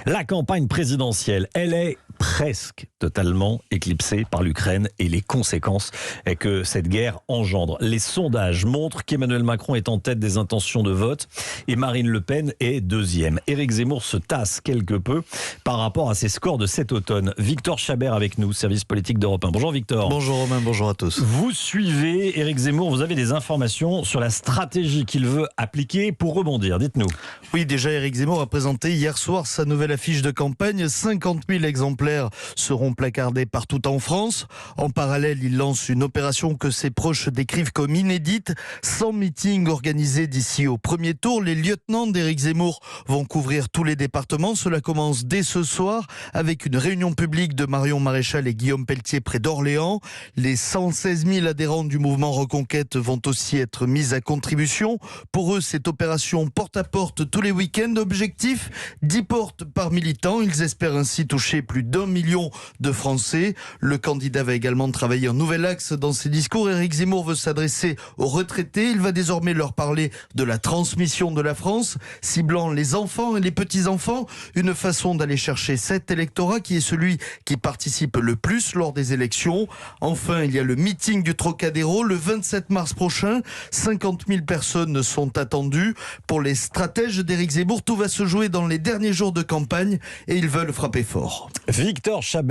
La campagne présidentielle, elle est presque totalement éclipsée par l'Ukraine et les conséquences que cette guerre engendre. Les sondages montrent qu'Emmanuel Macron est en tête des intentions de vote et Marine Le Pen est deuxième. Éric Zemmour se tasse quelque peu par rapport à ses scores de cet automne. Victor Chabert avec nous, service politique d'Europe 1. Bonjour Victor. Bonjour Romain, bonjour à tous. Vous suivez Éric Zemmour, vous avez des informations sur la stratégie qu'il veut appliquer pour rebondir. Dites-nous. Oui, déjà Éric Zemmour a présenté hier soir sa nouvelle affiche de campagne. 50 000 exemplaires seront placardés partout en France. En parallèle, il lance une opération que ses proches décrivent comme inédite. 100 meetings organisés d'ici au premier tour. Les lieutenants d'Éric Zemmour vont couvrir tous les départements. Cela commence dès ce soir avec une réunion publique de Marion Maréchal et Guillaume Pelletier près d'Orléans. Les 116 000 adhérents du mouvement Reconquête vont aussi être mis à contribution. Pour eux, cette opération porte à porte tous les week-ends. Objectif, 10 portes par militant. Ils espèrent ainsi toucher plus d'1 million de Français. Le candidat va également travailler un nouvel axe dans ses discours. Éric Zemmour veut s'adresser aux retraités. Il va désormais leur parler de la transmission de la France, ciblant les enfants et les petits-enfants. Une façon d'aller chercher cet électorat qui est celui qui participe le plus lors des élections. Enfin, il y a le meeting du Trocadéro le 27 mars prochain. 50 000 personnes sont attendues. Pour les stratèges d'Éric Zemmour, tout va se jouer dans les derniers jours de campagne et ils veulent frapper fort. Victor Chabert.